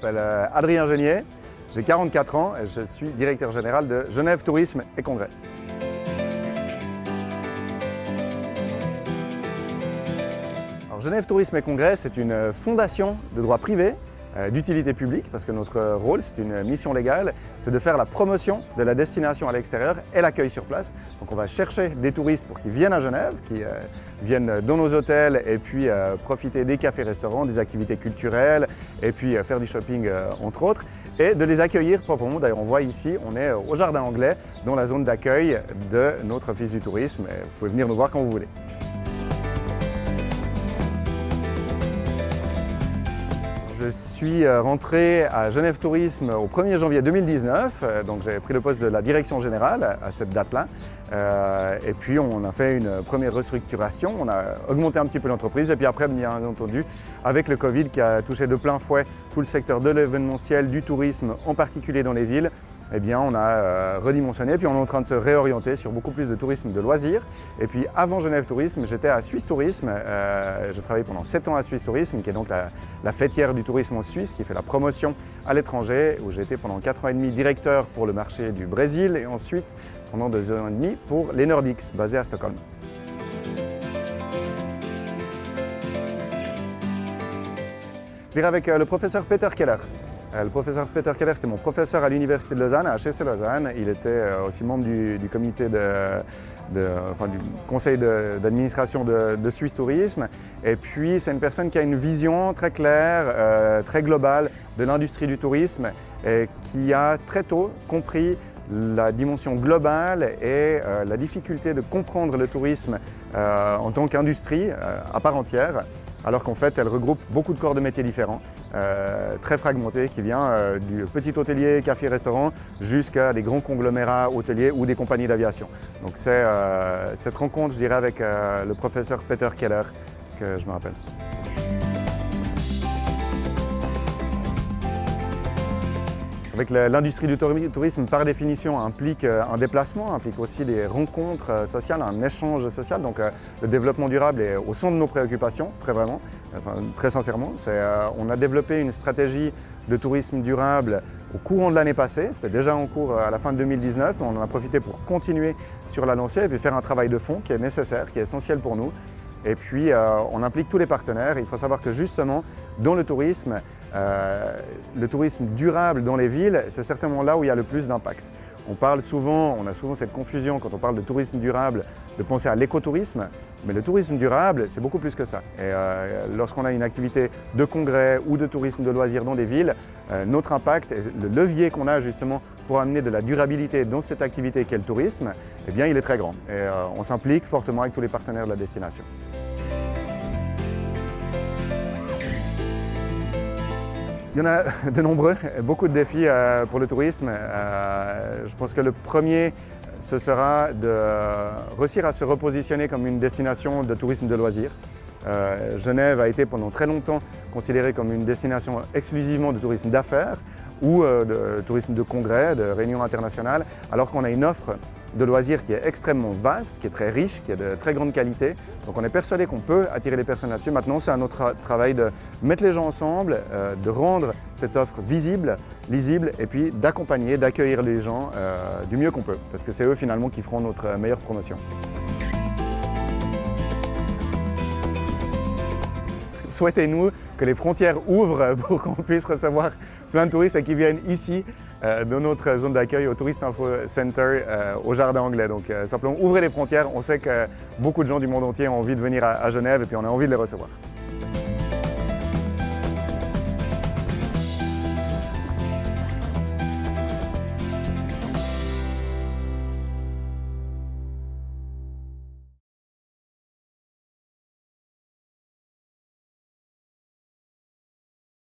m'appelle Adrien Génier, j'ai 44 ans et je suis directeur général de Genève Tourisme et Congrès. Alors, Genève Tourisme et Congrès, c'est une fondation de droit privé d'utilité publique, parce que notre rôle, c'est une mission légale, c'est de faire la promotion de la destination à l'extérieur et l'accueil sur place. Donc on va chercher des touristes pour qu'ils viennent à Genève, qui viennent dans nos hôtels et puis profiter des cafés-restaurants, des activités culturelles et puis faire du shopping entre autres, et de les accueillir proprement. D'ailleurs on voit ici, on est au Jardin Anglais, dans la zone d'accueil de notre office du tourisme. Et vous pouvez venir nous voir quand vous voulez. Je suis rentré à Genève Tourisme au 1er janvier 2019, donc j'ai pris le poste de la direction générale à cette date-là. Et puis on a fait une première restructuration, on a augmenté un petit peu l'entreprise et puis après, bien entendu, avec le Covid qui a touché de plein fouet tout le secteur de l'événementiel, du tourisme, en particulier dans les villes, eh bien, on a redimensionné, puis on est en train de se réorienter sur beaucoup plus de tourisme de loisirs. Et puis avant Genève Tourisme, j'étais à Suisse Tourisme. J'ai travaillé pendant 7 ans à Suisse Tourisme, qui est donc la fêtière du tourisme en Suisse, qui fait la promotion à l'étranger, où j'ai été pendant 4 ans et demi directeur pour le marché du Brésil et ensuite pendant 2 ans et demi pour les Nordics, basés à Stockholm. Je dirais avec le professeur Peter Keller. Le professeur Peter Keller, c'est mon professeur à l'Université de Lausanne, à HEC Lausanne. Il était aussi membre du comité du conseil d'administration de Suisse Tourisme. Et puis, c'est une personne qui a une vision très claire, très globale de l'industrie du tourisme et qui a très tôt compris la dimension globale et la difficulté de comprendre le tourisme en tant qu'industrie à part entière, alors qu'en fait, elle regroupe beaucoup de corps de métiers différents, très fragmentés, qui vient du petit hôtelier, café-restaurant, jusqu'à des grands conglomérats hôteliers ou des compagnies d'aviation. Donc c'est cette rencontre, je dirais, avec le professeur Peter Keller que je me rappelle. Avec l'industrie du tourisme, par définition, implique un déplacement, implique aussi des rencontres sociales, un échange social. Donc le développement durable est au centre de nos préoccupations, très sincèrement. On a développé une stratégie de tourisme durable au courant de l'année passée. C'était déjà en cours à la fin de 2019, mais on en a profité pour continuer sur la lancée et puis faire un travail de fond qui est nécessaire, qui est essentiel pour nous. Et puis, on implique tous les partenaires. Il faut savoir que justement, dans le tourisme durable dans les villes, c'est certainement là où il y a le plus d'impact. On a souvent cette confusion quand on parle de tourisme durable, de penser à l'écotourisme, mais le tourisme durable, c'est beaucoup plus que ça. Et lorsqu'on a une activité de congrès ou de tourisme de loisirs dans des villes, notre impact, et le levier qu'on a justement pour amener de la durabilité dans cette activité qu'est le tourisme, eh bien, il est très grand. Et on s'implique fortement avec tous les partenaires de la destination. Il y en a de nombreux, beaucoup de défis pour le tourisme. Je pense que le premier, ce sera de réussir à se repositionner comme une destination de tourisme de loisirs. Genève a été pendant très longtemps considérée comme une destination exclusivement de tourisme d'affaires ou de tourisme de congrès, de réunions internationales, alors qu'on a une offre de loisirs qui est extrêmement vaste, qui est très riche, qui est de très grande qualité. Donc on est persuadé qu'on peut attirer les personnes là-dessus. Maintenant, c'est à notre travail de mettre les gens ensemble, de rendre cette offre visible, lisible, et puis d'accompagner, d'accueillir les gens du mieux qu'on peut, parce que c'est eux finalement qui feront notre meilleure promotion. Souhaitez-nous que les frontières ouvrent pour qu'on puisse recevoir plein de touristes et qu'ils viennent ici, dans notre zone d'accueil au Tourist Info Center, au Jardin Anglais. Donc simplement ouvrez les frontières, on sait que beaucoup de gens du monde entier ont envie de venir à Genève et puis on a envie de les recevoir.